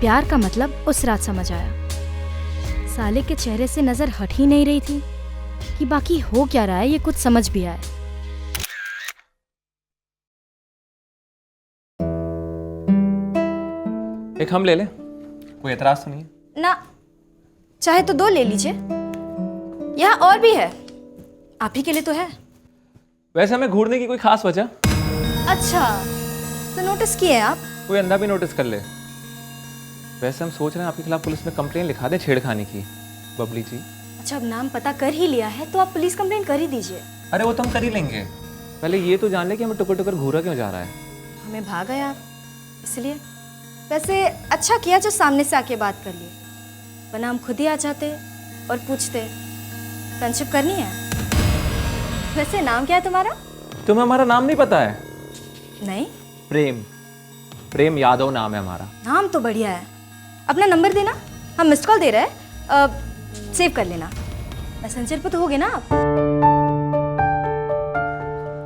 प्यार का मतलब उस रात समझ आया। साले के चेहरे से नजर हट ही नहीं रही थी कि बाकी हो क्या रहा है ये कुछ समझ भी आए। एक हम ले लें, कोई एतराज तो नहीं है? ना, चाहे तो 2 ले लीजिए, यहाँ और भी है, आप ही के लिए तो है। वैसे हमें घूरने की कोई खास वजह? अच्छा, तो नोटिस किए हैं आप? कोई अंधा भी नोटिस कर ले। वैसे हम सोच रहे हैं आपके खिलाफ पुलिस में कंप्लेन लिखा दे छेड़खानी की। बबली जी। अच्छा, अब नाम पता कर ही लिया है तो आप पुलिस कंप्लेंट कर ही दीजिए। अरे वो तो हम कर ही लेंगे, पहले ये तो जान ले कि हमें टुकर टुकर घूरा क्यों जा रहा है। हमें भागा यार, इसलिए। वैसे अच्छा किया जो सामने से आके बात कर लिए, वरना हम खुद ही आ जाते और पूछते फ्रेंडशिप करनी है। वैसे नाम क्या है तुम्हारा? तुम्हें हमारा नाम नहीं पता है? नहीं। प्रेम, प्रेम यादव नाम है हमारा। नाम तो बढ़िया है। अपना नंबर देना, हम मिस्ड कॉल दे रहे हैं, सेव कर लेना। मैसेंजर पे तो होगे ना आप?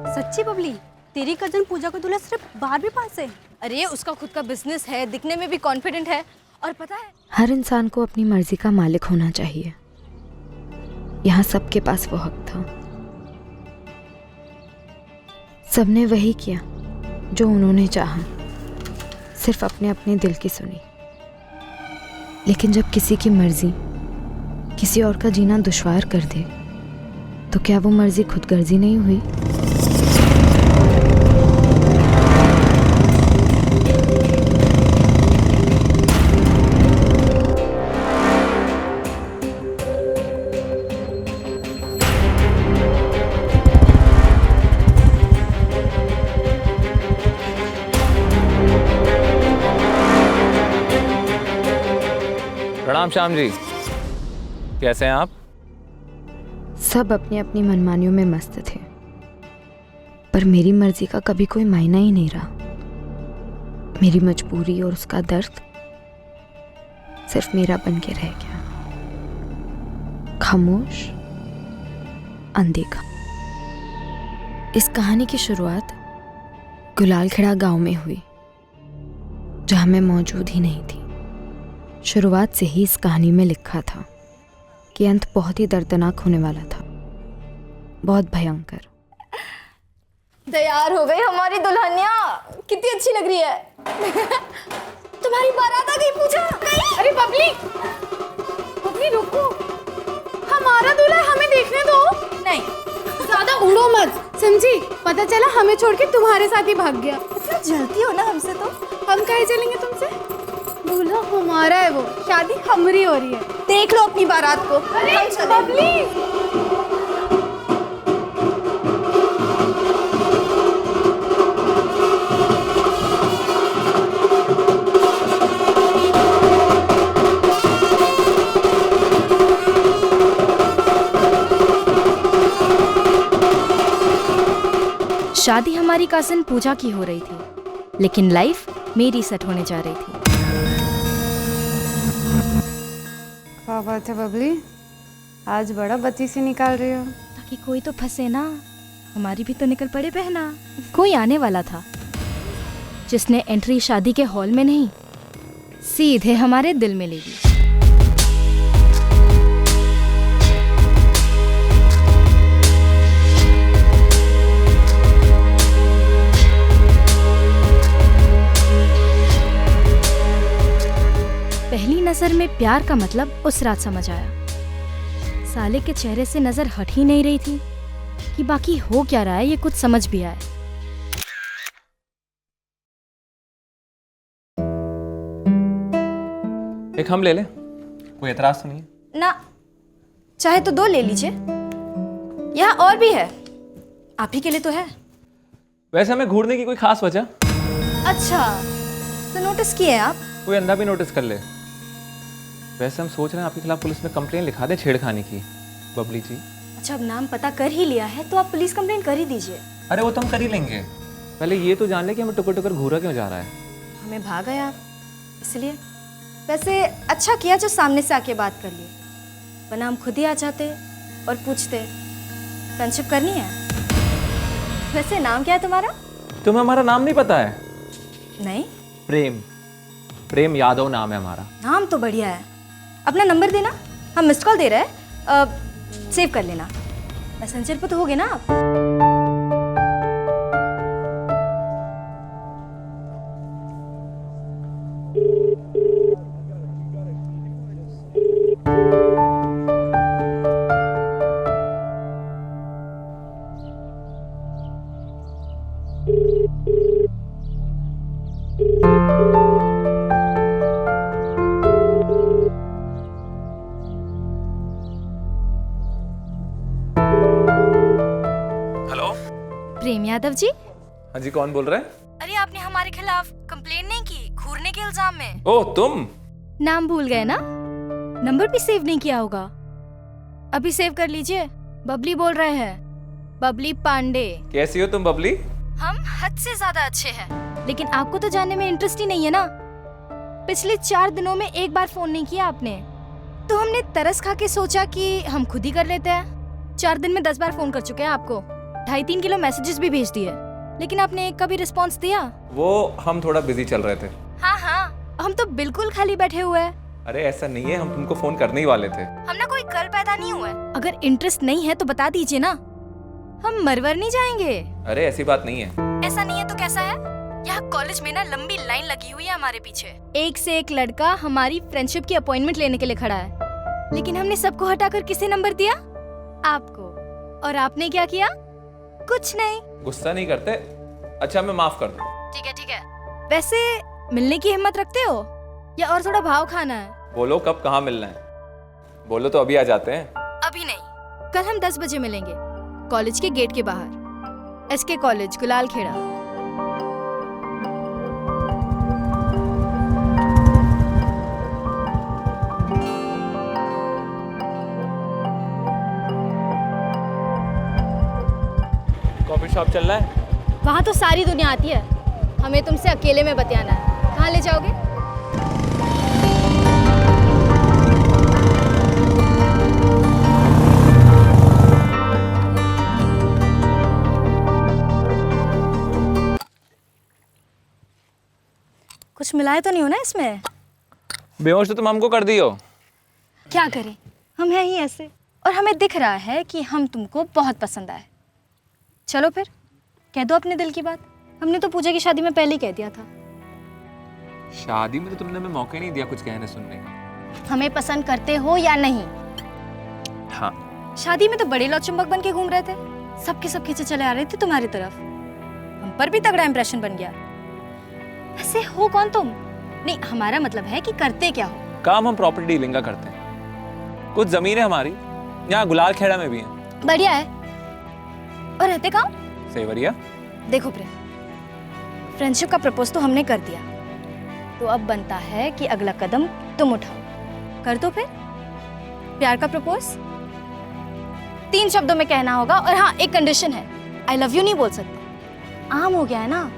सच्ची बबली, तेरी कजन पूजा को दूल्हा सिर्फ 12वीं पास है। अरे उसका खुद का बिजनेस है, दिखने में भी कॉन्फिडेंट है, और पता है हर इंसान को अपनी मर्जी का मालिक होना चाहिए। यहाँ सबके पास वो हक था। सबने वही किया जो उन्होंने चाहा, सिर्फ अपने अपने दिल की सुनी। लेकिन जब किसी की मर्जी किसी और का जीना दुश्वार कर दे, तो क्या वो मर्जी खुदगर्जी नहीं हुई? प्रणाम श्याम जी, कैसे हैं आप? सब अपनी अपनी मनमानियों में मस्त थे, पर मेरी मर्जी का कभी कोई मायना ही नहीं रहा। मेरी मजबूरी और उसका दर्द सिर्फ मेरा बन के रह गया, खामोश, अनदेखा। इस कहानी की शुरुआत गुलाल खेड़ा गांव में हुई, जहां मैं मौजूद ही नहीं थी। शुरुआत से ही इस कहानी में लिखा था कि अंत बहुत ही दर्दनाक होने वाला था, बहुत भयंकर। तैयार हो गई हमारी दुल्हनिया, कितनी अच्छी लग रही है। तुम्हारी बारात आ गई पूजा। अरे बबली, बबली रुको, हमारा दूल्हा हमें देखने दो। नहीं, ज्यादा उड़ो मत, समझी? पता चला हमें छोड़ के तुम्हारे साथ ही भाग गया। इतना जलती हो ना हमसे, तो हम काहे चलेंगे तुमसे? दूल्हा हमारा है, वो शादी हमारी हो रही है। देख लो अपनी बारात को। अरे बबली, शादी हमारी कजिन पूजा की हो रही थी, लेकिन लाइफ मेरी सेट होने जा रही थी। क्या बात है बबली, आज बड़ा बत्ती से निकाल रही हो। ताकि कोई तो फंसे ना, हमारी भी तो निकल पड़े बहना। कोई आने वाला था जिसने एंट्री शादी के हॉल में नहीं, सीधे हमारे दिल में ले ली। पहली नजर में प्यार का मतलब उस रात समझ आया। साले के चेहरे से नजर हट ही नहीं रही थी कि बाकी हो क्या रहा है ये कुछ समझ भी आए। एक हम ले लें, कोई एतराज तो नहीं है? ना, चाहे तो 2 ले लीजिए, यहाँ और भी है, आप ही के लिए तो है। वैसे हमें घूरने की कोई खास वजह? अच्छा, तो नोटिस किए हैं आप? कोई अंधा भी नोटिस कर ले। वैसे हम सोच रहे हैं आपके खिलाफ पुलिस में कंप्लेन लिखा दे छेड़खानी की। बबली जी। अच्छा, अब नाम पता कर ही लिया है तो आप पुलिस कंप्लेंट कर ही दीजिए। अरे वो तो हम कर ही लेंगे, पहले ये तो जान ले कि हमें टुकर टुकर घूरा क्यों जा रहा है। हमें भागा यार, इसलिए। वैसे अच्छा किया जो सामने से आके बात कर लिए, वरना हम खुद ही आ जाते और पूछते फ्रेंडशिप करनी है। वैसे नाम क्या है तुम्हारा? तुम्हें हमारा नाम नहीं पता है? नहीं। प्रेम, प्रेम यादव नाम है हमारा। नाम तो बढ़िया है। अपना नंबर देना, हम मिस्ड कॉल दे रहे हैं, सेव कर लेना। मैसेंजर पे तो होगे ना आप? हेलो। प्रेम यादव जी? हाँ जी, कौन बोल रहे हैं? अरे आपने हमारे खिलाफ कंप्लेन नहीं की घूरने के इल्जाम में? ओह तुम? नाम भूल गए ना? नंबर भी सेव नहीं किया होगा। अभी सेव कर लीजिए। बबली बोल रहे हैं, बबली पांडे। कैसी हो तुम बबली? हम हद से ज्यादा अच्छे हैं, लेकिन आपको तो जानने में इंटरेस्ट ही नहीं है ना। पिछले 4 दिनों में एक बार फोन नहीं किया आपने, तो हमने तरस खा के सोचा कि हम खुद ही कर लेते हैं। 4 दिन में 10 बार फोन कर चुके हैं आपको, 2.5-3 किलो मैसेजेस भी भेज दिए, लेकिन आपने एक का भी रिस्पॉन्स दिया? वो हम थोड़ा बिजी चल रहे थे। हाँ हाँ, हम तो बिल्कुल खाली बैठे हुए हैं। अरे ऐसा नहीं है, हम तुमको फोन करने ही वाले थे। हम ना कोई कल पैदा नहीं हुआ है। अगर इंटरेस्ट नहीं है तो बता दीजिए ना, हम मरवर नहीं जाएंगे। अरे ऐसी बात नहीं है। ऐसा नहीं है तो कैसा है? यहाँ कॉलेज में ना लंबी लाइन लगी हुई है हमारे पीछे। एक से एक लड़का हमारी फ्रेंडशिप की अपॉइंटमेंट लेने के लिए खड़ा है, लेकिन हमने सबको हटाकर किसे नंबर दिया? आपको। और आपने क्या किया? कुछ नहीं। गुस्सा नहीं करते? अच्छा मैं माफ कर दूं। ठीक है ठीक है। वैसे मिलने की हिम्मत रखते हो या और थोड़ा भाव खाना है? बोलो कब कहाँ मिलना है? बोलो तो अभी आ जाते हैं। अभी नहीं, कल हम 10 बजे मिलेंगे, कॉलेज के गेट के बाहर, एसके कॉलेज, गुलाल खेड़ा। कॉफी शॉप चल रहा है? वहाँ तो सारी दुनिया आती है, हमें तुमसे अकेले में बतियाना है। कहाँ ले जाओगे? कुछ मिलाए तो नहीं हो ना इसमें? बेहोश तो तुम हमको कर दी हो। क्या करें, हम हैं ही ऐसे, और हमें दिख रहा है कि हम तुमको बहुत पसंद आए। चलो फिर कह दो अपने दिल की बात। हमने तो पूजा की शादी में पहले ही कह दिया था। शादी में तो तुमने हमें मौका ही नहीं दिया कुछ कहने सुनने का। हमें पसंद करते हो या नहीं? हाँ। शादी में तो बड़े लौचुंबक बन के घूम रहे थे, सबके सब खींचे चले आ रहे थे तुम्हारी तरफ। हम पर भी तगड़ा इंप्रेशन बन गया। वैसे हो कौन तुम? नहीं, हमारा मतलब है कि करते क्या हो? काम हम प्रॉपर्टी डीलिंग का करते हैं। कुछ जमीनें हमारी यहाँ गुलाल खेड़ा में भी हैं। बढ़िया है। और रहते कहाँ? सेवरिया। देखो प्रेम, फ्रेंडशिप का प्रपोज तो हमने कर दिया, तो अब बनता है कि अगला कदम तुम उठाओ। कर दो फिर प्यार का प्रपोज। 3 शब्दों में कहना होगा, और हाँ एक कंडीशन है, आई लव यू नहीं बोल सकते। आम हो गया है ना?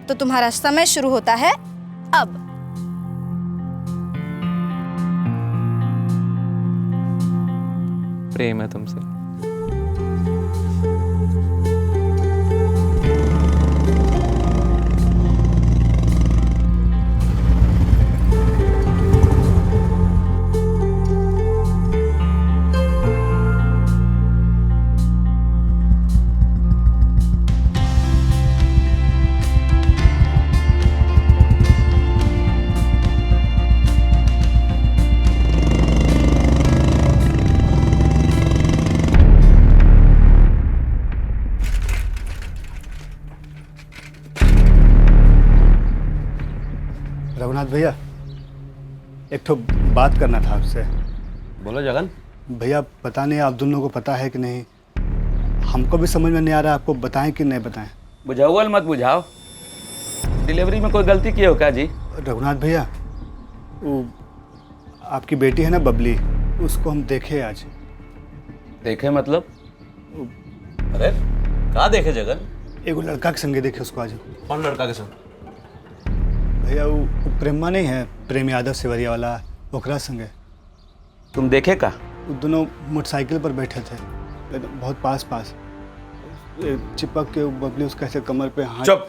तो तुम्हारा समय शुरू होता है अब। प्रेम है तुमसे। रघुनाथ भैया, एक तो बात करना था आपसे। बोलो जगन। भैया पता नहीं आप दोनों को पता है कि नहीं, हमको भी समझ में नहीं आ रहा आपको बताएं कि नहीं बताएं। बुझाओ मत बुझाओ। डिलीवरी में कोई गलती की हो क्या जी? रघुनाथ भैया, वो आपकी बेटी है ना बबली, उसको हम देखे आज। देखे मतलब? अरे कहाँ देखे जगन? एगो लड़का के संगे देखे उसको आज। कौन लड़का के संग? भैया वो प्रेमा नहीं है, प्रेम यादव सेवरिया वाला, ओकरा संगे। तुम देखे का? वो दोनों मोटरसाइकिल पर बैठे थे, बहुत पास पास चिपक के बबली उसका ऐसे कमर पे हाथ। चुप।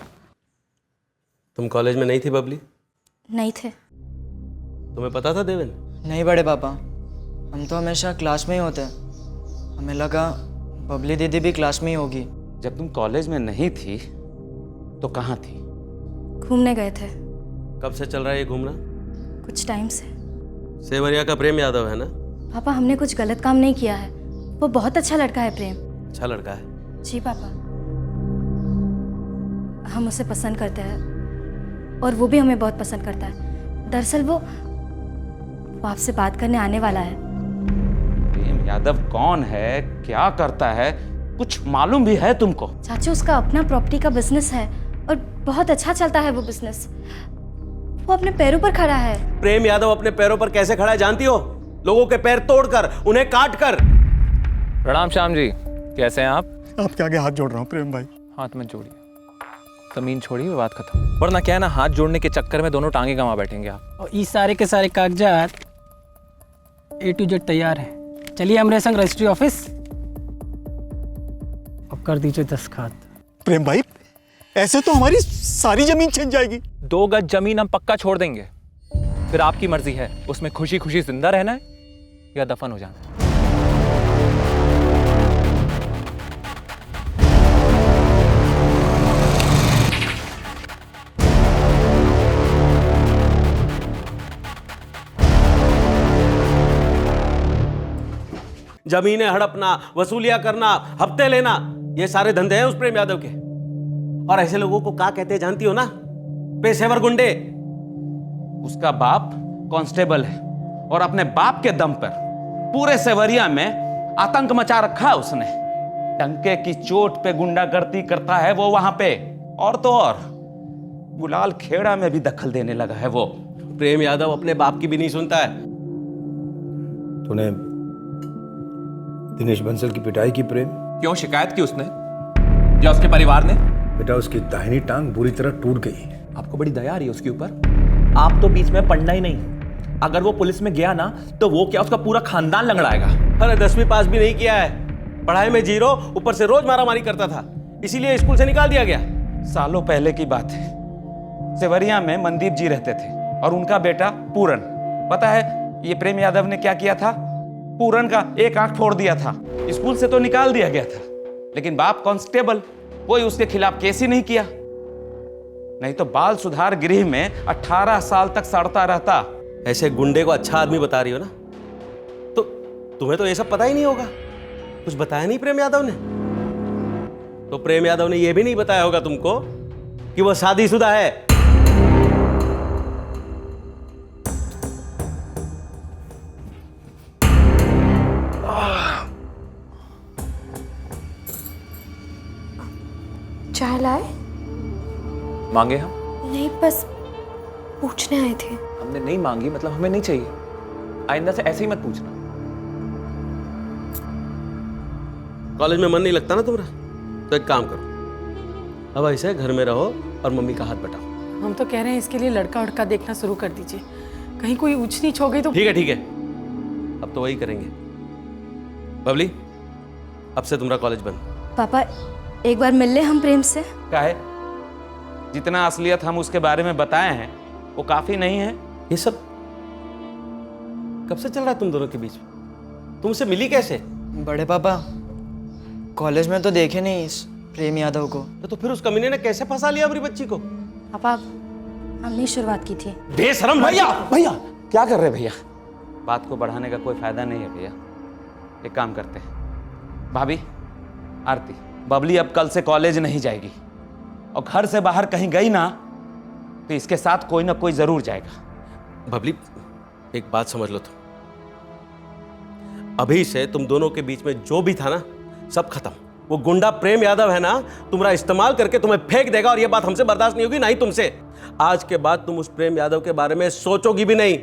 तुम कॉलेज में नहीं थी बबली? नहीं थे। तुम्हें पता था देवेन? नहीं बड़े पापा, हम तो हमेशा क्लास में ही होते हैं। हमें लगा बबली दीदी भी क्लास में ही होगी। जब तुम कॉलेज में नहीं थी तो कहाँ थी? घूमने गए थे कब से चल रहा है ये घूमना? कुछ टाइम से। सेवरिया का प्रेम यादव है ना? पापा हमने कुछ गलत काम नहीं किया है, वो बहुत अच्छा लड़का है प्रेम। अच्छा लड़का है। जी पापा, हम उसे पसंद करते हैं और वो भी हमें बहुत पसंद करता है। दरअसल वो आपसे बात करने आने वाला है। प्रेम यादव कौन है, क्या करता है, कुछ मालूम भी है तुमको? चाचू उसका अपना प्रॉपर्टी का बिजनेस है और बहुत अच्छा चलता है वो बिजनेस। वो अपने पैरों पर खड़ा है। प्रेम यादव अपने पैरों पर कैसे खड़ा है जानती हो? लोगों के पैर तोड़कर, उन्हें काट कर। प्रणाम श्याम जी, कैसे हैं आप? आपके आगे हाथ जोड़ रहा हूँ प्रेम भाई। हाथ में जोड़िए, जमीन छोड़िए, बात खत्म। वरना क्या है ना, हाथ जोड़ने के चक्कर में दोनों टांगे गंवा बैठेंगे आप। और ये सारे के सारे कागजात A to Z तैयार हैं। चलिए हमारे संग रजिस्ट्री ऑफिस, अब कर दीजिए दस्तखत। प्रेम भाई, ऐसे तो हमारी सारी जमीन छिन जाएगी। 2 गज जमीन हम पक्का छोड़ देंगे, फिर आपकी मर्जी है उसमें खुशी खुशी जिंदा रहना है या दफन हो जाना है। जमीनें हड़पना, वसूलियां करना, हफ्ते लेना, ये सारे धंधे हैं उस प्रेम यादव के। और ऐसे लोगों को क्या कहते हैं जानती हो ना? पेशेवर गुंडे। उसका बाप कांस्टेबल है और अपने बाप के दम पर पूरे सेवरिया में आतंक मचा रखा है उसने। डंके की चोट पे गुंडागर्दी करता है वो वहां पे। और तो और गुलाल खेड़ा में भी दखल देने लगा है वो। प्रेम यादव अपने बाप की भी नहीं सुनता है। तूने दिनेश बंसल की पिटाई की प्रेम? क्यों, शिकायत की उसने या उसके परिवार ने? बेटा उसकी दाहिनी टांग बुरी तरह टूट गई। आपको बड़ी दया आ रही है उसके ऊपर? आप तो बीच में पढ़ना ही नहीं। अगर वो पुलिस में गया ना तो वो क्या, उसका पूरा खानदान लंगड़ाएगा। अरे 10वीं पास भी नहीं किया है, पढ़ाई में 0, ऊपर से रोज मारामारी करता था, इसीलिए स्कूल से निकाल दिया गया। सालों पहले की बात है, सेवरिया में मनदीप जी रहते थे और उनका बेटा पूरन। पता है ये प्रेम यादव ने क्या किया था? पूरन का एक आंख फोड़ दिया था। स्कूल से तो निकाल दिया गया था, लेकिन बाप कांस्टेबल, कोई उसके खिलाफ केस ही नहीं किया। नहीं तो बाल सुधार गृह में 18 साल तक सड़ता रहता। ऐसे गुंडे को अच्छा आदमी बता रही हो ना? तो तुम्हें तो ये सब पता ही नहीं होगा। कुछ बताया नहीं प्रेम यादव ने? तो प्रेम यादव ने यह भी नहीं बताया होगा तुमको कि वो शादीशुदा है। चाय लाए? मांगे हम? नहीं, बस पूछने आए थे। हमने नहीं मांगी मतलब हमें नहीं चाहिए। आइंदा से ऐसे ही मत पूछना। कॉलेज में मन नहीं लगता ना तुम्हारा? तो एक काम करो, अब ऐसे घर में रहो और मम्मी का हाथ बटाओ। हम तो कह रहे हैं इसके लिए लड़का उड़का देखना शुरू कर दीजिए, कहीं कोई ऊंच नीच हो गई तो। ठीक है ठीक है, अब तो वही करेंगे। बबली, अब से तुम्हारा कॉलेज बंद। पापा एक बार मिल ले हम प्रेम से। क्या है, जितना असलियत हम उसके बारे में बताए हैं वो काफी नहीं है। ये सब कब से चल रहा है तुम दोनों के बीच में? तुमसे मिली कैसे? बड़े पापा कॉलेज में तो देखे नहीं इस प्रेम यादव को। तो फिर उस कमीने ने कैसे फंसा लिया अपनी बच्ची को? पापा हमने शुरुआत की थी। बेशरम भैया भैया क्या कर रहे भैया? बात को बढ़ाने का कोई फायदा नहीं है भैया। एक काम करते हैं, भाभी आरती, बबली अब कल से कॉलेज नहीं जाएगी और घर से बाहर कहीं गई ना तो इसके साथ कोई ना कोई जरूर जाएगा। बबली एक बात समझ लो, तुम अभी से तुम दोनों के बीच में जो भी था ना सब खत्म। वो गुंडा प्रेम यादव है ना, तुम्हारा इस्तेमाल करके तुम्हें फेंक देगा और ये बात हमसे बर्दाश्त नहीं होगी, ना ही तुमसे। आज के बाद तुम उस प्रेम यादव के बारे में सोचोगी भी नहीं।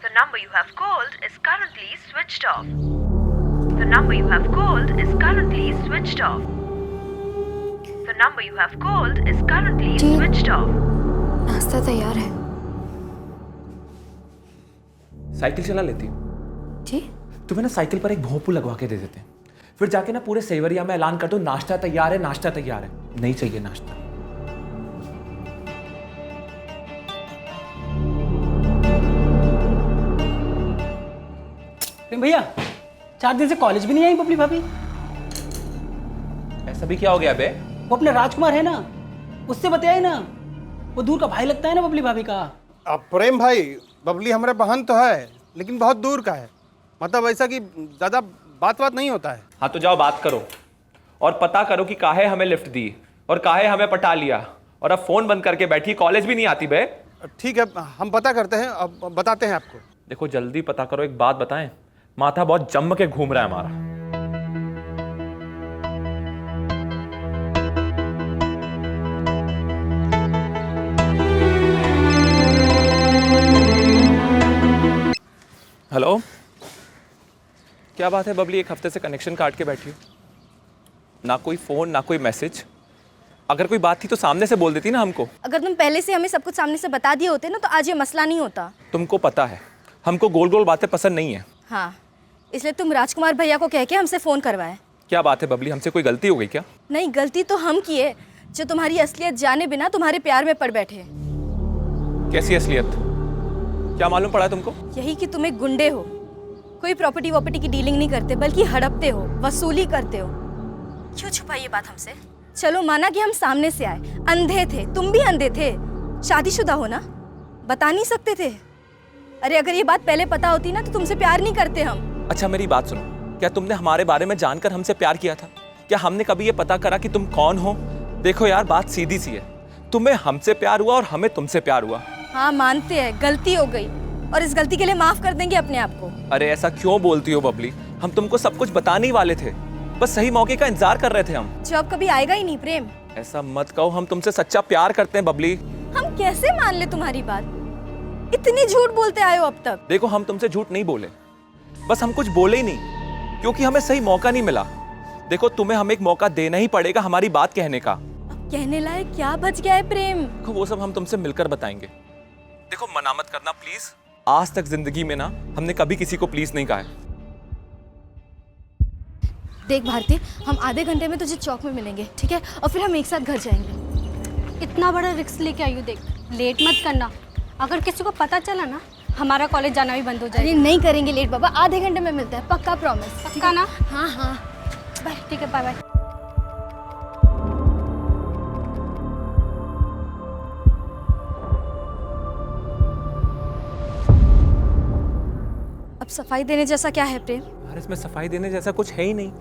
The number you have called is currently switched off. The number you have called is currently switched off. The number you have called is currently switched off. नाश्ता तैयार है। साइकिल चला लेती? जी? तुम्हें ना साइकिल पर एक भोंपू लगवा के दे देते हैं, फिर जाके ना पूरे सेवरिया में ऐलान कर दो नाश्ता तैयार है, नाश्ता तैयार है। नहीं चाहिए नाश्ता। प्रेम भैया 4 दिन से कॉलेज भी नहीं आई बबली भाभी। ऐसा भी क्या हो गया बे? वो अपने राजकुमार है ना, उससे बताया ना, वो दूर का भाई लगता है ना बबली भाभी का। अब प्रेम भाई, बबली हमारे बहन तो है लेकिन बहुत दूर का है, मतलब ऐसा कि ज़्यादा बात नहीं होता है। हाँ तो जाओ बात करो और पता करो कि काहे हमें लिफ्ट दी और काहे हमें पटा लिया, और अब फोन बंद करके बैठी, कॉलेज भी नहीं आती बे। ठीक है, हम पता करते हैं, अब बताते हैं आपको। देखो जल्दी पता करो, एक बात बताएं, माथा बहुत जम के घूम रहा है हमारा। हेलो, क्या बात है बबली, एक हफ्ते से कनेक्शन काट के बैठी हो, ना कोई फोन ना कोई मैसेज। अगर कोई बात थी तो सामने से बोल देती ना हमको। अगर तुम पहले से हमें सब कुछ सामने से बता दिए होते ना तो आज ये मसला नहीं होता। तुमको पता है हमको गोल गोल बातें पसंद नहीं है। हाँ, इसलिए तुम राजकुमार भैया को कह के हमसे फ़ोन करवाए। क्या बात है बबली, हमसे कोई गलती हो गई क्या? नहीं, गलती तो हम किए जो तुम्हारी असलियत जाने बिना तुम्हारे प्यार में पड़ बैठे। कैसी असलियत? क्या मालूम पड़ा तुमको? यही कि तुम एक गुंडे हो, कोई प्रॉपर्टी वॉपर्टी की डीलिंग नहीं करते बल्कि हड़पते हो, वसूली करते हो। क्यों छुपाई ये बात हमसे? चलो माना कि हम सामने से आए, अंधे थे, तुम भी अंधे थे, शादीशुदा हो ना, बता नहीं सकते थे। अरे अगर ये बात पहले पता होती ना तो तुमसे प्यार नहीं करते हम। अच्छा मेरी बात सुनो, क्या तुमने हमारे बारे में जानकर हमसे प्यार किया था? क्या हमने कभी ये पता करा कि तुम कौन हो? देखो यार, बात सीधी सी है, तुम्हें हमसे प्यार हुआ और हमें तुमसे प्यार हुआ। हाँ मानते हैं, गलती हो गई और इस गलती के लिए माफ कर देंगे अपने आप को। अरे ऐसा क्यों बोलती हो बबली, हम तुमको सब कुछ बताने ही वाले थे, बस सही मौके का इंतजार कर रहे थे हम। जो अब कभी आएगा ही नहीं प्रेम। ऐसा मत कहो, हम तुमसे सच्चा प्यार करते हैं बबली। हम कैसे मान ले तुम्हारी बात? इतनी झूठ बोलते आए हो अब तक। देखो हम तुमसे झूठ नहीं बोले, बस हम कुछ बोले ही नहीं क्योंकि हमें सही मौका नहीं मिला। देखो तुम्हें हमें एक मौका देना ही पड़ेगा हमारी बात कहने का। अब कहने लायक क्या बच गया है प्रेम? देखो वो सब हम तुमसे मिलकर बताएंगे। देखो मना मत करना प्लीज, आज तक जिंदगी में ना हमने कभी किसी को प्लीज नहीं कहा है। देख भारती, हम आधे घंटे में तुझे चौक में मिलेंगे, ठीक है? और फिर हम एक साथ घर जाएंगे। इतना बड़ा रिस्क लेके आई हूँ, देख लेट मत करना, अगर किसी को पता चला ना हमारा कॉलेज जाना भी बंद हो जाएगा। अरे नहीं करेंगे लेट बाबा, आधे घंटे में मिलते हैं, पक्का प्रॉमिस। पक्का ना? हाँ हाँ बाय, ठीक है, बाय बाय। अब सफाई देने जैसा क्या है प्रेम? यार इसमें सफाई देने जैसा कुछ है ही नहीं।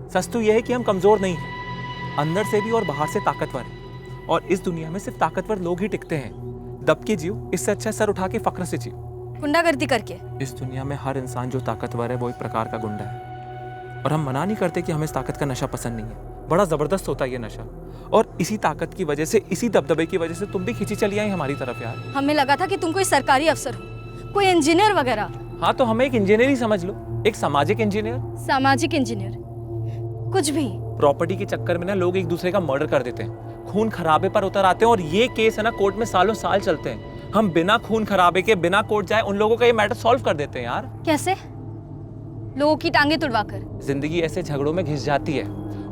सच तो यह है कि हम कमजोर नहीं हैं, अंदर से भी और बाहर से ताकतवर हैं। और इस दुनिया में सिर्फ ताकतवर लोग ही टिकते हैं। दब के जियो, इससे अच्छा सर उठा के फक्र से जियो। गुंडागर्दी करके? इस दुनिया में हर इंसान जो ताकतवर है वो एक प्रकार का गुंडा है। और हम मना नहीं करते कि हमें इस ताकत का नशा पसंद नहीं है, बड़ा जबरदस्त होता है ये नशा। और इसी ताकत की वजह से, इसी दबदबे की वजह से तुम भी खींची चली आई हमारी तरफ यार। हमें लगा था कि तुम कोई सरकारी अफसर हो, कोई इंजीनियर वगैरह। हाँ तो हमें एक इंजीनियर ही समझ लो, एक सामाजिक इंजीनियर। सामाजिक इंजीनियर कुछ भी। प्रॉपर्टी के चक्कर में ना लोग एक दूसरे का मर्डर कर देते हैं, खून खराबे पर उतर आते हैं, और ये केस है ना कोर्ट में सालों साल चलते हैं। हम बिना खून खराबे के, बिना कोर्ट जाए उन लोगों का ये मैटर सॉल्व कर देते हैं यार। कैसे? लोगों की टांगे तुड़वाकर? जिंदगी ऐसे झगड़ों में घिस जाती है,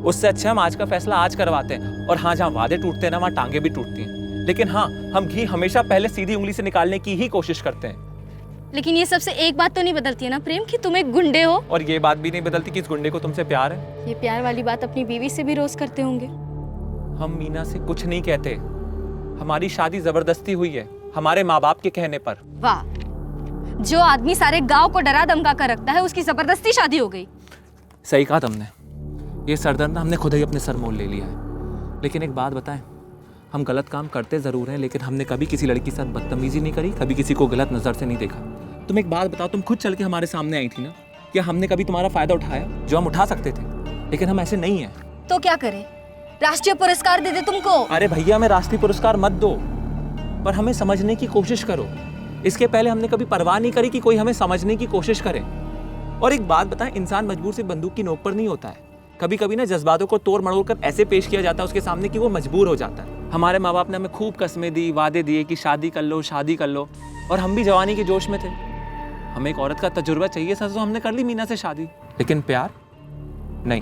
उससे अच्छा हम आज का फैसला आज करवाते हैं। और हाँ, जहाँ वादे टूटते हैं ना वहाँ टांगे भी टूटती हैं। लेकिन हाँ, हम घी हमेशा पहले सीधी उंगली से निकालने की ही कोशिश करते हैं। लेकिन ये सबसे एक बात तो नहीं बदलती है ना प्रेम, कि तुम एक गुंडे हो। और ये बात भी नहीं बदलती कि इस गुंडे को तुमसे प्यार है। ये प्यार वाली बात अपनी बीवी से भी रोज करते होंगे। हम मीना से कुछ नहीं कहते, हमारी शादी जबरदस्ती हुई है हमारे माँ बाप के कहने पर। वाह, जो आदमी सारे गांव को डरा धमका कर रखता है उसकी जबरदस्ती शादी हो गई। सही कहा तुमने, ये सरदर्द हमने खुद ही अपने सर मोल ले लिया है। लेकिन एक बात बताएं, हम गलत काम करते जरूर हैं, लेकिन हमने कभी किसी लड़की के साथ बदतमीजी नहीं करी, कभी किसी को गलत नजर से नहीं देखा। तुम एक बात बताओ, तुम खुद चल के हमारे सामने आई थी ना, क्या हमने कभी तुम्हारा फायदा उठाया? जो हम उठा सकते थे, लेकिन हम ऐसे नहीं हैं। तो क्या करें? राष्ट्रीय पुरस्कार दे दे तुमको? अरे भैया, हमें राष्ट्रीय पुरस्कार मत दो, पर हमें समझने की कोशिश करो। इसके पहले हमने कभी परवाह नहीं करी कि कोई हमें समझने की कोशिश करे। और एक बात बताएं, इंसान मजबूर से बंदूक की नोक पर नहीं होता है। कभी कभी ना जज्बातों को तोड़ मड़ोड़ कर ऐसे पेश किया जाता है उसके सामने कि वो मजबूर हो जाता है। हमारे माँ बाप ने हमें खूब कस्में दी, वादे दिए कि शादी कर लो, शादी कर लो, और हम भी जवानी के जोश में थे। हमें एक औरत का तजुर्बा चाहिए था, तो हमने कर ली मीना से शादी। लेकिन प्यार नहीं,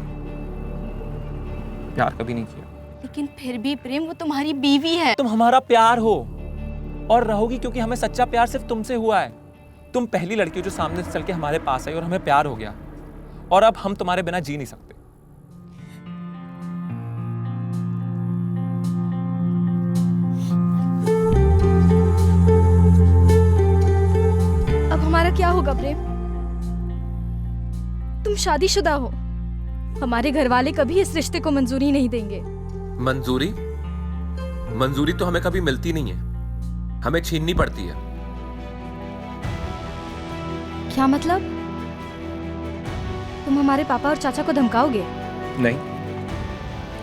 प्यार कभी नहीं किया। लेकिन फिर भी प्रेम, वो तुम्हारी बीवी है। तुम हमारा प्यार हो और रहोगी, क्योंकि हमें सच्चा प्यार सिर्फ तुमसे हुआ है। तुम पहली लड़की हो जो सामने से चल के हमारे पास आई और हमें प्यार हो गया, और अब हम तुम्हारे बिना जी नहीं सकते। अब हमारा क्या होगा प्रेम? तुम शादीशुदा हो, हमारे घर वाले कभी इस रिश्ते को मंजूरी नहीं देंगे। मंजूरी तो हमें कभी मिलती नहीं है, हमें छीननी पड़ती है। क्या मतलब? तुम हमारे पापा और चाचा को धमकाओगे? नहीं,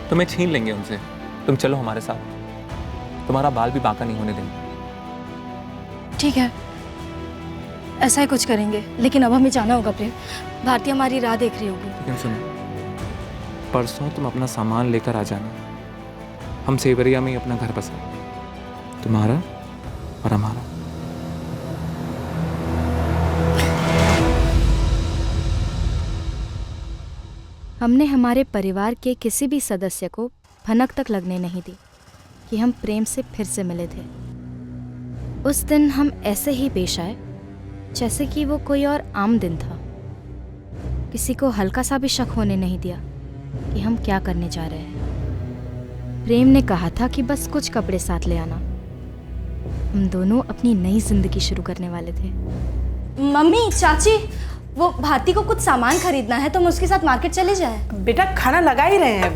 तुम्हें छीन लेंगे उनसे। तुम चलो हमारे साथ, तुम्हारा बाल भी बांका नहीं होने देंगे। ठीक है, ऐसा ही कुछ करेंगे, लेकिन अब हमें जाना होगा प्रेम। भारती हमारी राह देख रही होगी। लेकिन सुनो, परसों तुम अपना सामान लेकर आ जाना, हम सेवरिया में ही अपना घर बसा, तुम्हारा और हमारा। हमने हमारे परिवार के किसी भी सदस्य को भनक तक लगने नहीं दी कि हम प्रेम से फिर से मिले थे। उस दिन हम ऐसे ही पेश आए जैसे कि वो कोई और आम दिन था। किसी को हल्का सा भी शक होने नहीं दिया कि हम क्या करने जा रहे हैं। प्रेम ने कहा था कि बस कुछ कपड़े साथ ले आना। हम दोनों अपनी नई जिंदगी शुरू करने वाले थे। मम्मी, चाची, वो भारती को कुछ सामान खरीदना है, तो हम उसके साथ मार्केट चले जाए। बेटा खाना लगा ही रहे हैं।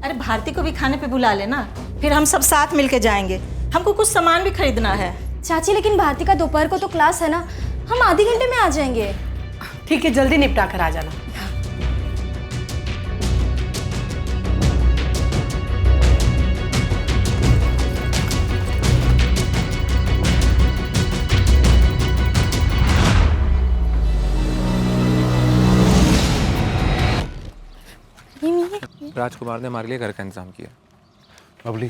अरे भारती को भी खाने पे बुला लेना, फिर हम सब साथ मिलके जाएंगे। हमको कुछ सामान भी खरीदना है। चाची, लेकिन भारती का दोपहर को तो क्लास है ना, हम आधे घंटे में आ जाएंगे। ठीक है, जल्दी निपटा कर आ जाना। राजकुमार ने हमारे लिए घर का इंतजाम किया। बबली,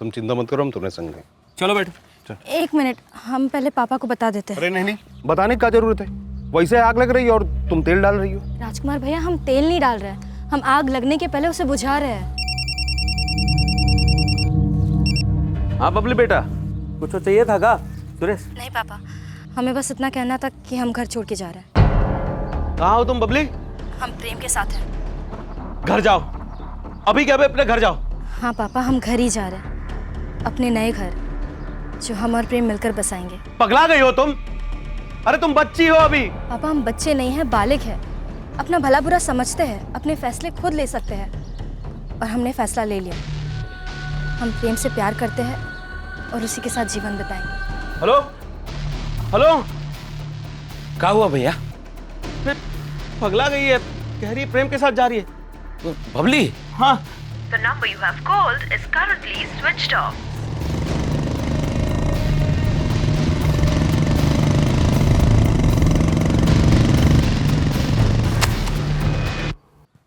तुम चिंता मत करो, हम तुम्हें संग हैं। चलो बैठो। एक मिनट, हम पहले पापा को बता देते हैं। अरे नहीं, बताने की क्या जरूरत है? वैसे आग लग रही है और तुम तेल डाल रही हो। राजकुमार भैया, हम तेल नहीं डाल रहे हैं, हम आग लगने के पहले उसे बुझा रहे हैं। हाँ बबली बेटा, कुछ चाहिए था का? सुरेश? नहीं पापा, हमें बस इतना कहना था कि हम घर छोड़ के जा रहे हैं। कहाँ हो तुम बबली? हम प्रेम के साथ हैं। घर जाओ, अभी क्या अपने घर जाओ। हाँ पापा, हम घर ही जा रहे हैं, अपने नए घर जो हम और प्रेम मिलकर बसाएंगे। पगला गई हो तुम? अरे तुम बच्ची हो अभी। पापा, हम बच्चे नहीं हैं, बालिग हैं, अपना भला बुरा समझते हैं, अपने फैसले खुद ले सकते हैं। और हमने फैसला ले लिया, हम प्रेम से प्यार करते हैं और उसी के साथ जीवन बिताएंगे। हेलो हेलो, क्या हुआ भैया? पगला गई है, कह रही है प्रेम के साथ जा रही है। बबली? हाँ। The number you have called is currently switched off.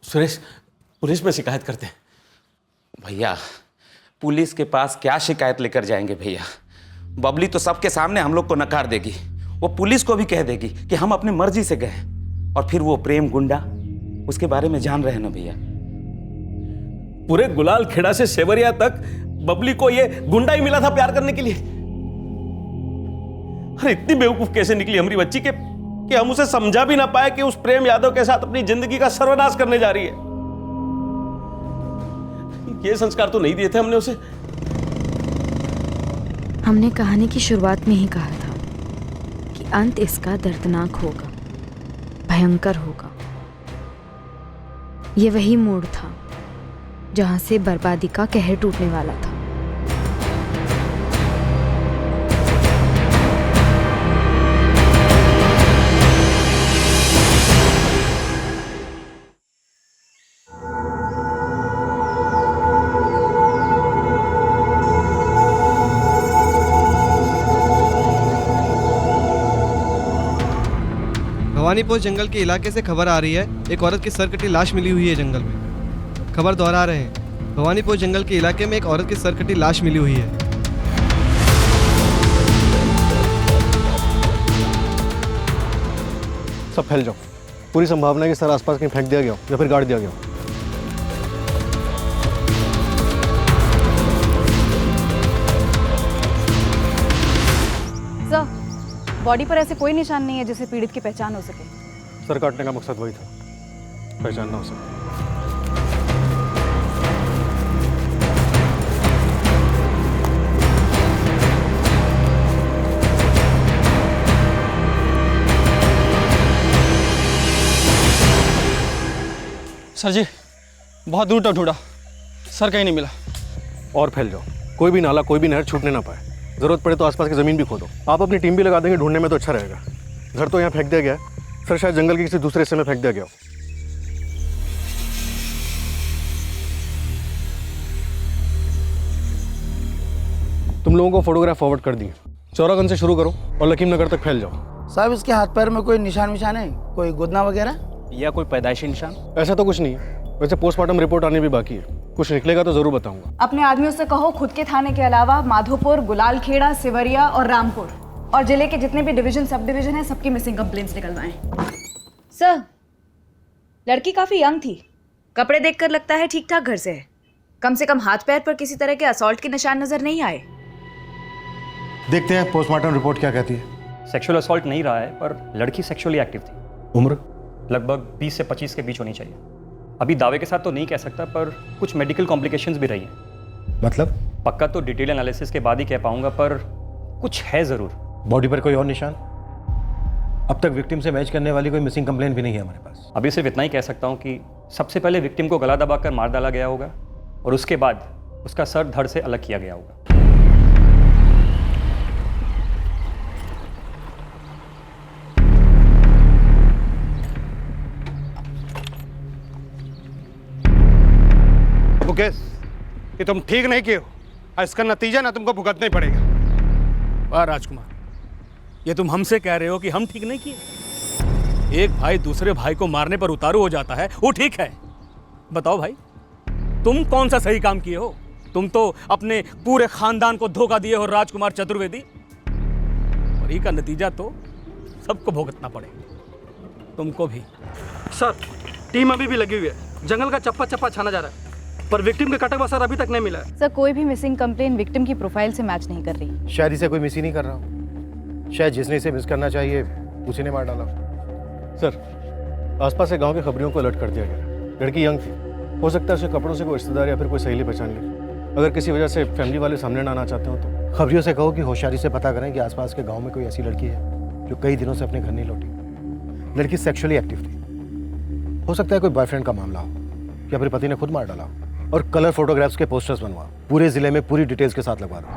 Suresh, police में शिकायत करते हैं। भैया, पुलिस के पास क्या शिकायत लेकर जाएंगे भैया? बबली तो सबके सामने हम लोग को नकार देगी। वो पुलिस को भी कह देगी कि हम अपनी मर्जी से गए, और फिर वो प्रेम गुंडा, उसके बारे में जान रहे हैं ना भैया। पूरे गुलाल खेड़ा से सेवरिया तक बबली को ये गुंडा ही मिला था प्यार करने के लिए। अरे इतनी बेवकूफ कैसे निकली हमारी बच्ची के कि हम उसे समझा भी ना पाए कि उस प्रेम यादव के साथ अपनी जिंदगी का सर्वनाश करने जा रही है। ये संस्कार तो नहीं दिए थे हमने उसे। हमने कहानी की शुरुआत में ही कहा था कि अंत इसका दर्दनाक होगा, भयंकर होगा। ये वही मोड़ था जहां से बर्बादी का कहर टूटने वाला था। भवानीपुर जंगल के इलाके से खबर आ रही है, एक औरत की सर कटी लाश मिली हुई है जंगल में। खबर दोहरा रहे हैं, भवानीपुर जंगल के इलाके में एक औरत की सर कटी लाश मिली हुई है। सब फैल जाओ, पूरी संभावना है कि सर आसपास कहीं फेंक दिया गया हो या फिर गाड़ दिया गया हो। बॉडी पर ऐसे कोई निशान नहीं है जिससे पीड़ित की पहचान हो सके। सर काटने का मकसद वही था, पहचान ना हो सके। सर जी बहुत दूर तक ढूंढा, सर कहीं नहीं मिला। और फैल जाओ, कोई भी नाला कोई भी नहर छूटने ना पाए। जरूरत पड़े तो आसपास की जमीन भी खोदो। आप अपनी टीम भी लगा देंगे ढूंढने में तो अच्छा रहेगा। घर तो यहाँ फेंक दिया गया है सर, शायद जंगल के किसी दूसरे हिस्से में फेंक दिया गया हो। तुम लोगों को फोटोग्राफ फॉरवर्ड कर दिए। चौरागंज से शुरू करो और लकीम नगर तक फैल जाओ। साहब इसके हाथ पैर में कोई निशान विशान है, कोई गुदना वगैरह या कोई पैदाइशी निशान? ऐसा तो कुछ नहीं है, वैसे पोस्टमार्टम रिपोर्ट आने भी बाकी है। कुछ निकलेगा तो जरूर बताऊंगा। अपने आदमियों से कहो खुद के थाने के अलावा माधोपुर, गुलालखेड़ा, सिवरिया और रामपुर और जिले के जितने भी डिवीजन सब डिवीजन है सबकी मिसिंग कंप्लेंट्स निकलवाएं। सर, लड़की काफी यंग थी, कपड़े देखकर लगता है ठीक ठाक घर से है। कम से कम हाथ पैर पर किसी तरह के असॉल्ट के निशान नजर नहीं आए। देखते हैं पोस्टमार्टम रिपोर्ट क्या कहती है। सेक्सुअल असॉल्ट नहीं रहा है, पर लड़की सेक्सुअली एक्टिव थी। उम्र लगभग 20 से 25 के बीच होनी चाहिए। अभी दावे के साथ तो नहीं कह सकता, पर कुछ मेडिकल कॉम्प्लिकेशंस भी रही हैं। मतलब? पक्का तो डिटेल एनालिसिस के बाद ही कह पाऊंगा, पर कुछ है ज़रूर। बॉडी पर कोई और निशान? अब तक विक्टिम से मैच करने वाली कोई मिसिंग कंप्लेंट भी नहीं है हमारे पास। अभी सिर्फ इतना ही कह सकता हूँ कि सबसे पहले विक्टिम को गला दबाकर मार डाला गया होगा और उसके बाद उसका सर धड़ से अलग किया गया होगा। मुकेश, ये तुम ठीक नहीं किए हो और इसका नतीजा ना तुमको भुगतना ही पड़ेगा। वाह राजकुमार, ये तुम हमसे कह रहे हो कि हम ठीक नहीं किए? एक भाई दूसरे भाई को मारने पर उतारू हो जाता है, वो ठीक है? बताओ भाई, तुम कौन सा सही काम किए हो? तुम तो अपने पूरे खानदान को धोखा दिए हो राजकुमार चतुर्वेदी, और ये का नतीजा तो सबको भुगतना पड़ेगा, तुमको भी। सर, टीम अभी भी लगी हुई है, जंगल का चप्पा चप्पा छाना जा रहा है, पर विक्टिम का कटा हुआ सर अभी तक नहीं मिला है। सर, कोई भी मिसिंग कंप्लेंट विक्टिम की प्रोफाइल से मैच नहीं कर रही। शायद इसे कोई मिस ही नहीं कर रहा हो, शायद जिसने इसे मिस करना चाहिए उसी ने मार डाला। सर, आसपास के गांव के खबरियों को अलर्ट कर दिया गया। लड़की यंग थी, हो सकता है उसके कपड़ों से कोई रिश्तेदार या फिर कोई सहेली पहचान ले। अगर किसी वजह से फैमिली वाले सामने ना आना चाहते हो तो खबरियों से कहो कि होशियारी से पता करें कि आसपास के गाँव में कोई ऐसी लड़की है जो कई दिनों से अपने घर नहीं लौटी। लड़की सेक्सुअली एक्टिव थी, हो सकता है कोई बॉयफ्रेंड का मामला हो या फिर पति ने खुद मार डाला हो। और कलर फोटोग्राफ्स के पोस्टर्स बनवा, पूरे जिले में पूरी डिटेल्स के साथ लगवा दो।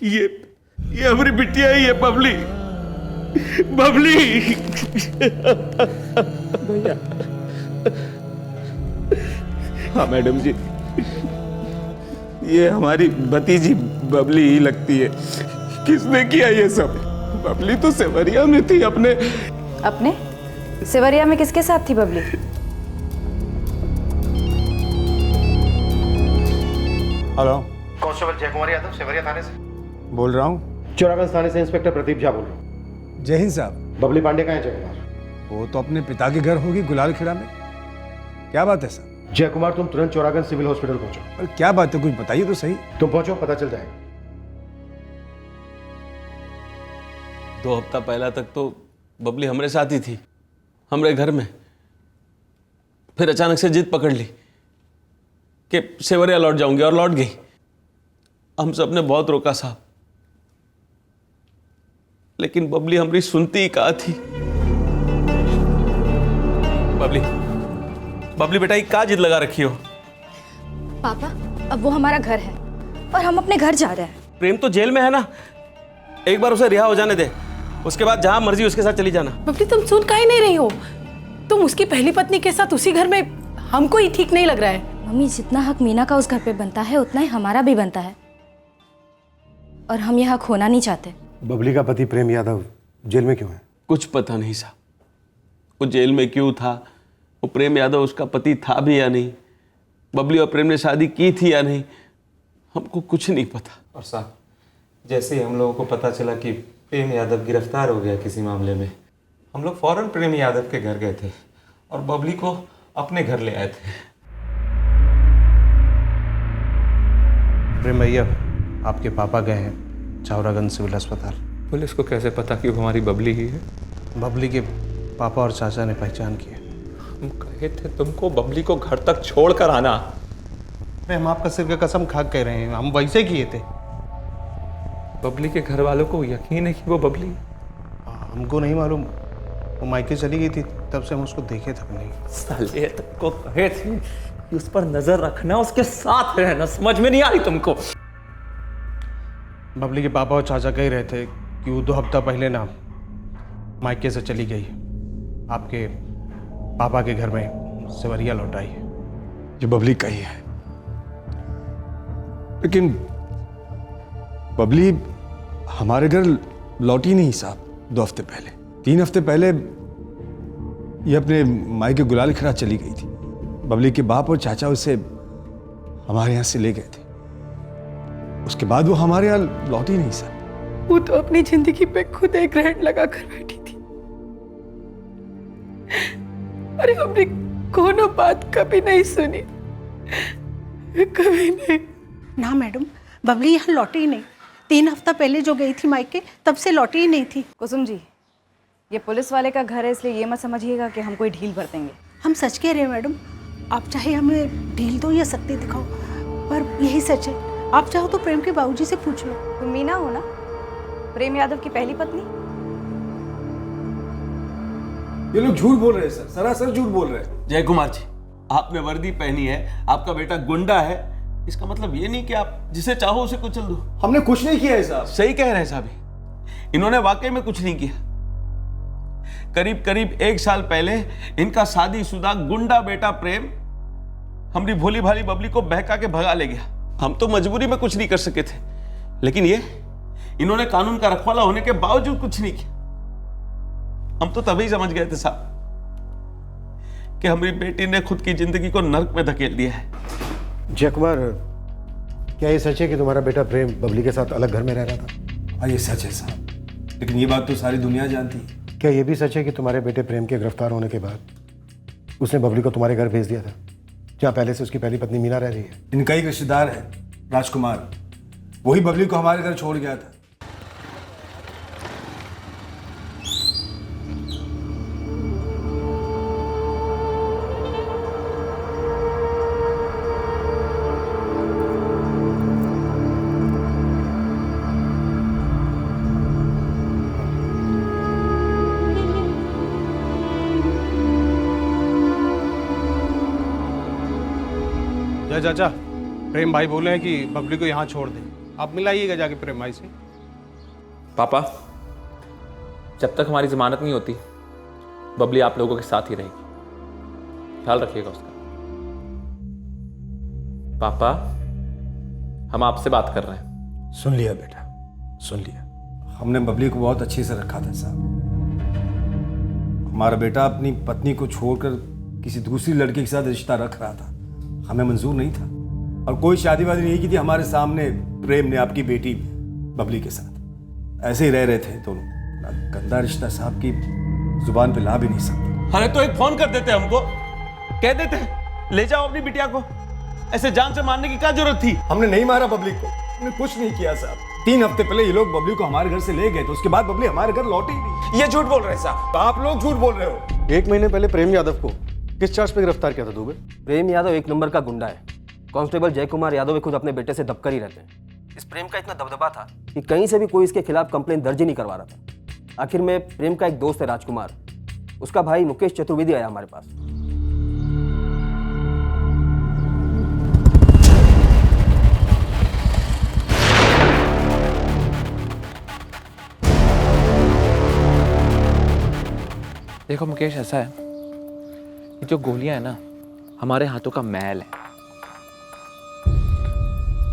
ये हमारी बिटिया ही है, बबली। बबली भैया। हाँ मैडम जी, ये हमारी भतीजी बबली ही लगती है। किसने किया ये सब? बबली तो सेवरिया में थी अपने। सिवरिया में किसके साथ थी बबली? हेलो, कांस्टेबल जयकुमार यादव, सेवरिया थाने से बोल रहा हूँ। चौरागंज थाने से इंस्पेक्टर प्रदीप झा बोल रहा हूँ। जय हिंद साहब। बबली पांडे कहाँ है जयकुमार? वो तो अपने पिता के घर होगी गुलालखेड़ा में। क्या बात है सर? जयकुमार, तुम तुरंत चौरागंज सिविल हॉस्पिटल पहुंचो। पर क्या बात है, कुछ बताइए तो सही। तुम पहुंचो, पता चल जाएगा। 2 हफ्ता पहला तक तो बबली हमारे साथ ही थी, हमारे घर में। फिर अचानक से जिद पकड़ ली कि सेवरिया लौट जाऊंगी, और लौट गई। हम सब ने बहुत रोका साहब, लेकिन बबली हमारी सुनती ही कहा थी। बबली बेटा, ये क्या जिद लगा रखी हो? पापा, अब वो हमारा घर है और हम अपने घर जा रहे हैं। प्रेम तो जेल में है ना, एक बार उसे रिहा हो जाने दे, उसके बाद जहां मर्जी उसके साथ चली जाना। बबली, तुम सुन काहे नहीं रही हो? तुम उसकी पहली पत्नी के साथ उसी घर में, हमको ही ठीक नहीं लग रहा है। मम्मी, जितना हक मीना का उस घर पे बनता है उतना ही हमारा भी बनता है, और हम यह हक होना नहीं चाहते। बबली का पति प्रेम यादव जेल में क्यों है? कुछ पता नहीं साहब, वो जेल में क्यों था, वो प्रेम यादव उसका पति था भी या नहीं, बबली और प्रेम ने शादी की थी या नहीं, हमको कुछ नहीं पता। और साहब, जैसे ही हम लोगों को पता चला कि प्रेम यादव गिरफ्तार हो गया किसी मामले में, हम लोग फौरन प्रेम यादव के घर गए थे और बबली को अपने घर ले आए थे। प्रेम भैया, आपके पापा गए हैं चावरागंज सिविल अस्पताल। पुलिस को कैसे पता कि वो हमारी बबली ही है? बबली के पापा और चाचा ने पहचान की है। हम कहे थे तुमको बबली को घर तक छोड़ कर आना। अरे हम आपका सिर का कसम खा कह रहे हैं, हम वैसे किए थे। बबली के घर वालों को यकीन है कि वो बबली? हमको नहीं मालूम, वो मायके चली गई थी, तब से हम उसको देखे तक नहीं। साले तुमको कहे थे कि उस पर नजर रखना, उसके साथ रहना, समझ में नहीं आ रही तुमको? बबली के पापा और चाचा कह रहे थे कि वो 2 हफ्ता पहले ना मायके से चली गई, आपके पापा के घर में सेवरिया लौट आई है। ये बबली कही है, लेकिन बबली हमारे घर लौटी नहीं साहब। 2 हफ्ते पहले, 3 हफ्ते पहले ये अपने मायके गुलाल खिड़ा चली गई थी। बबली के बाप और चाचा उसे हमारे यहाँ से ले गए थे, उसके बाद वो हमारे यहाँ लौटी नहीं साहब। वो तो अपनी जिंदगी पे खुद एक ग्रहण लगा कर बैठी थी। अरे हमने कोनो बात कभी नहीं सुनी, कभी नहीं। ना मैडम, बबली यहाँ लौटी ही नहीं। 3 हफ्ता पहले जो गई थी मायके, तब से लौटी ही नहीं थी। कुसुम जी, ये पुलिस वाले का घर है, इसलिए ये मत समझिएगा कि हम कोई ढील भर देंगे। हम सच कह रहे हैं मैडम, आप चाहे हमें ढील दो या सख्ती दिखाओ, पर यही सच है। आप चाहो तो प्रेम के बाबूजी से पूछ लो। तुम मीना हो ना, प्रेम यादव की पहली पत्नी? ये लोग झूठ बोल रहे हैं सर, सरासर झूठ बोल रहे हैं। जय कुमार जी, आपने वर्दी पहनी है, आपका बेटा गुंडा है, इसका मतलब ये नहीं कि आप जिसे चाहो उसे कुचल दो। हमने कुछ नहीं किया है साहब। सही कह रहे हैं साहब, इन्होंने वाकई में कुछ नहीं किया। करीब करीब 1 साल पहले इनका शादीशुदा गुंडा बेटा प्रेम हमारी भोली भाली बबली को बहका के भगा ले गया। हम तो मजबूरी में कुछ नहीं कर सके थे, लेकिन ये इन्होंने कानून का रखवाला होने के बावजूद कुछ नहीं किया। हम तो तभी समझ गए थे साहब कि हमारी बेटी ने खुद की जिंदगी को नर्क में धकेल दिया है। जय कुमार, क्या ये सच है कि तुम्हारा बेटा प्रेम बबली के साथ अलग घर में रह रहा था? हाँ ये सच है साहब, लेकिन ये बात तो सारी दुनिया जानती है। क्या ये भी सच है कि तुम्हारे बेटे प्रेम के गिरफ्तार होने के बाद उसने बबली को तुम्हारे घर भेज दिया था, जहाँ पहले से उसकी पहली पत्नी मीना रह रही है? इनका एक रिश्तेदार है राजकुमार, वही बबली को हमारे घर छोड़ गया था। जय चाचा, प्रेम भाई बोले हैं कि बबली को यहाँ छोड़ दें, आप मिलाइएगा जाके प्रेम भाई से। पापा, जब तक हमारी जमानत नहीं होती बबली आप लोगों के साथ ही रहेगी, ख्याल रखिएगा उसका। पापा, हम आपसे बात कर रहे हैं। सुन लिया बेटा, सुन लिया। हमने बबली को बहुत अच्छे से रखा था साहब। हमारा बेटा अपनी पत्नी को छोड़कर किसी दूसरी लड़के के साथ रिश्ता रख रहा था, हमें मंजूर नहीं था, और कोई शादी वादी नहीं की थी हमारे सामने। प्रेम ने आपकी बेटी बबली के साथ ऐसे ही रह रहे थे दोनों। गंदा रिश्ता साहब की जुबान पे ला भी नहीं सकते। अरे तो एक फोन कर देते हमको, कह देते ले जाओ अपनी बिटिया को, ऐसे जान से मारने की क्या जरूरत थी? हमने नहीं मारा बबली को, हमने कुछ नहीं किया साहब। 3 हफ्ते पहले ये लोग बबली को हमारे घर से ले गए थे, उसके बाद बबली हमारे घर लौटी ही नहीं। ये झूठ बोल रहे हैं साहब। आप लोग झूठ बोल रहे हो। 1 महीने पहले प्रेम यादव को किस चार्ज पे गिरफ्तार किया था दुबे? प्रेम यादव 1 नंबर का गुंडा है। कांस्टेबल जय कुमार यादव भी खुद अपने बेटे से दबकर ही रहते हैं। इस प्रेम का इतना दबदबा था कि कहीं से भी कोई इसके खिलाफ कंप्लेंट दर्ज ही नहीं करवा रहा था। आखिर में प्रेम का एक दोस्त है राजकुमार, उसका भाई मुकेश चतुर्वेदी आया हमारे पास। देखो मुकेश, ऐसा है, ये जो गोलियां है ना, हमारे हाथों का मैल है।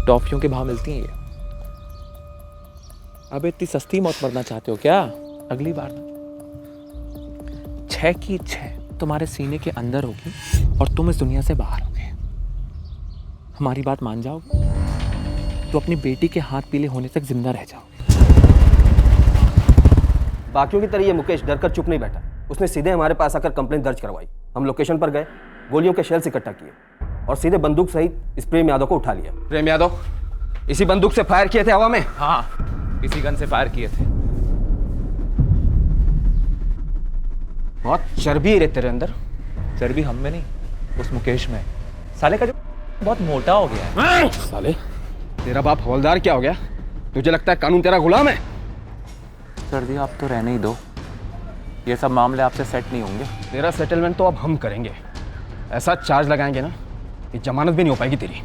टॉफियों के भाव मिलती हैं ये। अब इतनी सस्ती मौत मरना चाहते हो क्या? अगली बार ना 6 की 6 तुम्हारे सीने के अंदर होगी और तुम इस दुनिया से बाहर होगे। हमारी बात मान जाओगे? तो अपनी बेटी के हाथ पीले होने तक जिंदा रह जाओ। बाकियों की तरह ये मुकेश डर कर चुप नहीं बैठा, उसने सीधे हमारे पास आकर कंप्लेंट दर्ज करवाई। हम लोकेशन पर गए, गोलियों के शेल्स इकट्ठा किए और सीधे बंदूक सहित इस प्रेम यादव को उठा लिया। प्रेम यादव इसी बंदूक से फायर किए थे हवा में? हाँ, इसी गन से फायर किए थे। बहुत चर्बी है रे तेरे अंदर। चर्बी हम में नहीं, उस मुकेश में। साले का जो बहुत मोटा हो गया है। साले तेरा बाप हवलदार क्या हो गया? तुझे लगता है कानून तेरा गुलाम है? सर जी आप तो रहने ही दो, ये सब मामले आपसे सेट नहीं होंगे। तेरा सेटलमेंट तो अब हम करेंगे। ऐसा चार्ज लगाएंगे ना कि जमानत भी नहीं हो पाएगी तेरी।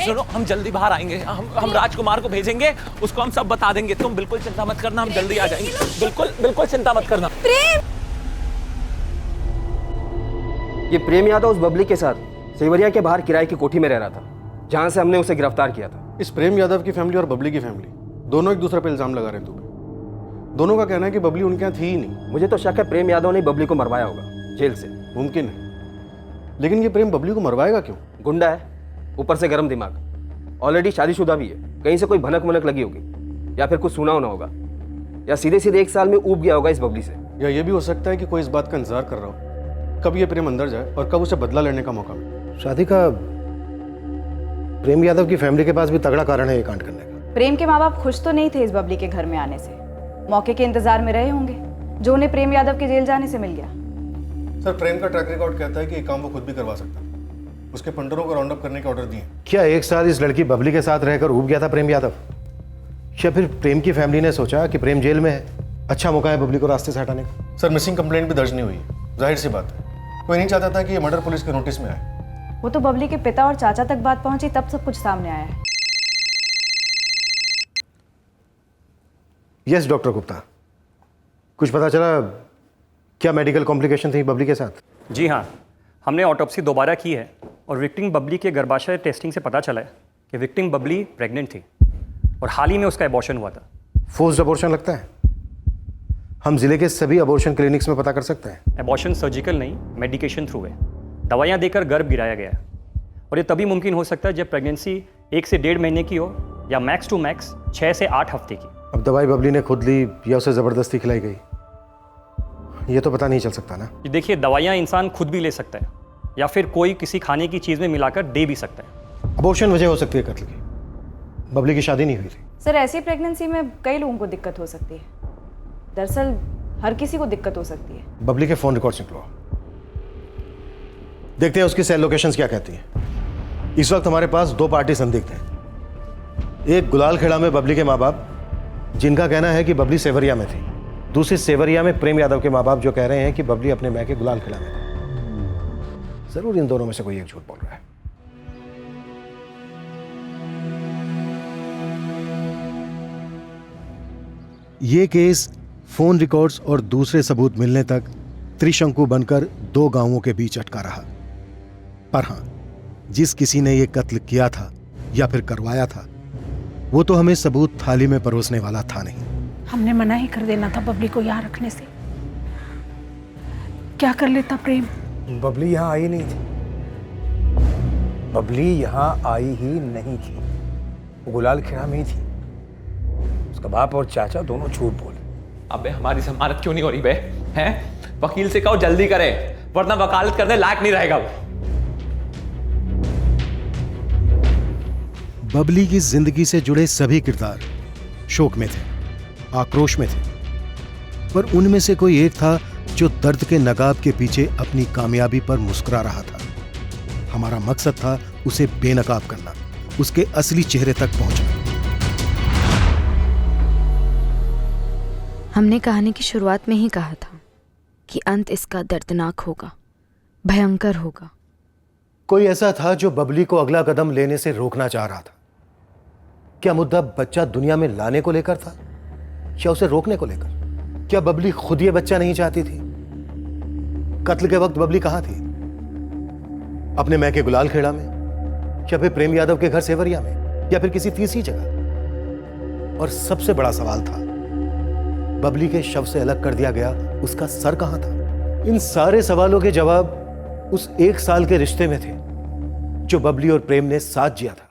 सुनो, हम जल्दी बाहर आएंगे। हम राजकुमार को भेजेंगे, उसको हम सब बता देंगे। तुम बिल्कुल चिंता मत करना, हम जल्दी आ जाएंगे। बिल्कुल चिंता मत करना। ये प्रेम यादव उस बबली के साथ सेवरिया के बाहर किराए की कोठी में रह रहा था, जहां से हमने उसे गिरफ्तार किया था। इस प्रेम यादव की फैमिली और बबली की फैमिली दोनों एक दूसरे पर इल्जाम लगा रहे हैं। दोनों का कहना है कि बबली उनके यहाँ थी ही नहीं। मुझे तो शक है प्रेम यादव ने बबली को मरवाया होगा जेल से। मुमकिन है, लेकिन ये प्रेम बबली को मरवाएगा क्यों? गुंडा है, ऊपर से गर्म दिमाग, ऑलरेडी शादीशुदा भी है। कहीं से कोई भनक मनक लगी होगी या फिर कुछ सुना होना होगा, या सीधे सीधे 1 साल में ऊब गया होगा इस बबली से। या ये भी हो सकता है कि कोई इस बात का इंतजार कर रहा हो कब ये प्रेम अंदर जाए और कब उसे बदला लेने का मौका मिले। शादी का प्रेम यादव की फैमिली के पास भी तगड़ा कारण है ये कांड करने का। प्रेम के माँ बाप खुश तो नहीं थे इस बबली के घर में आने से, मौके के इंतजार में रहे होंगे जो उन्हें प्रेम यादव के जेल जाने से मिल गया। सर प्रेम का ट्रैक रिकॉर्ड कहता है कि ये काम वो खुद भी करवा सकता है। उसके पंडरों को राउंड अप करने के ऑर्डर दिए। क्या 1 साल इस लड़की बबली के साथ रहकर ऊब गया था प्रेम यादव? या फिर प्रेम की फैमिली ने सोचा कि प्रेम जेल में है, अच्छा मौका है बबली को रास्ते से हटाने का? सर मिसिंग कंप्लेंट भी दर्ज नहीं हुई, जाहिर सी बात है कोई नहीं चाहता था कि ये मर्डर पुलिस के नोटिस में आए। वो तो बबली के पिता और चाचा तक बात पहुंची तब सब कुछ सामने आया है। यस डॉक्टर गुप्ता, कुछ पता चला क्या मेडिकल कॉम्प्लिकेशन थी बबली के साथ? जी हाँ, हमने ऑटोप्सी दोबारा की है और विक्टिम बबली के गर्भाशय टेस्टिंग से पता चला है कि विक्टिम बबली प्रेग्नेंट थी और हाल ही में उसका एबॉर्शन हुआ था। फोर्स्ड अबॉर्शन लगता है? हम जिले के सभी अबॉर्शन क्लिनिक्स में पता कर सकते हैं। एबॉर्शन सर्जिकल नहीं, मेडिकेशन थ्रू है। दवाइयाँ देकर गर्भ गिराया गया है और ये तभी मुमकिन हो सकता है जब प्रेगनेंसी 1 से 1.5 महीने की हो या मैक्स टू मैक्स 6 से 8 हफ्ते की। अब दवाई बबली ने खुद ली या उसे जबरदस्ती खिलाई गई, ये तो पता नहीं चल सकता ना। देखिए, दवाइयाँ इंसान खुद भी ले सकता है या फिर कोई किसी खाने की चीज़ में मिलाकर दे भी सकता है। अबॉर्शन वजह हो सकती है कत्ल की, बबली की शादी नहीं हुई थी। सर ऐसी प्रेगनेंसी में कई लोगों को दिक्कत हो सकती है, दरअसल हर किसी को दिक्कत हो सकती है। बबली के फोन रिकॉर्ड्स निकलवाओ, देखते हैं उसकी सेल लोकेशंस क्या कहती हैं। इस वक्त हमारे पास 2 पार्टी संदिग्ध हैं। एक गुलाल खेड़ा में बबली के माँ बाप जिनका कहना है कि बबली सेवरिया में थी, दूसरी सेवरिया में प्रेम यादव के माँ बाप जो कह रहे हैं कि बबली अपने मैके गुलाल खेड़ा में थी। जरूर इन दोनों में से कोई एक झूठ बोल रहा है। ये केस फोन रिकॉर्ड्स और दूसरे सबूत मिलने तक त्रिशंकु बनकर 2 गांवों के बीच अटका रहा। पर हां, जिस किसी ने यह कत्ल किया था या फिर करवाया था, वो तो हमें सबूत थाली में परोसने वाला था नहीं। हमने मना ही कर देना था बबली को यहाँ रखने से। क्या कर लेता प्रेम? बबली यहाँ आई नहीं थी, बबली यहाँ आई ही नहीं थी, वो गुलाल खेड़ा में ही थी। उसका बाप और चाचा दोनों झूठ बोले। अबे हमारी जमानत क्यों नहीं हो रही बे? हैं? वकील से कहो जल्दी करे, वरना वकालत करने लायक नहीं रहेगा वो। बबली की जिंदगी से जुड़े सभी किरदार शोक में थे, आक्रोश में थे, पर उनमें से कोई एक था जो दर्द के नकाब के पीछे अपनी कामयाबी पर मुस्कुरा रहा था। हमारा मकसद था उसे बेनकाब करना, उसके असली चेहरे तक पहुंचना। हमने कहानी की शुरुआत में ही कहा था कि अंत इसका दर्दनाक होगा, भयंकर होगा। कोई ऐसा था जो बबली को अगला कदम लेने से रोकना चाह रहा था। क्या मुद्दा बच्चा दुनिया में लाने को लेकर था या उसे रोकने को लेकर? क्या बबली खुद ये बच्चा नहीं चाहती थी? कत्ल के वक्त बबली कहां थी? अपने मैके गुलाल खेड़ा में, या फिर प्रेम यादव के घर सेवरिया में, या फिर किसी तीसरी जगह? और सबसे बड़ा सवाल था, बबली के शव से अलग कर दिया गया उसका सर कहां था? इन सारे सवालों के जवाब उस 1 साल के रिश्ते में थे जो बबली और प्रेम ने साथ जिया था।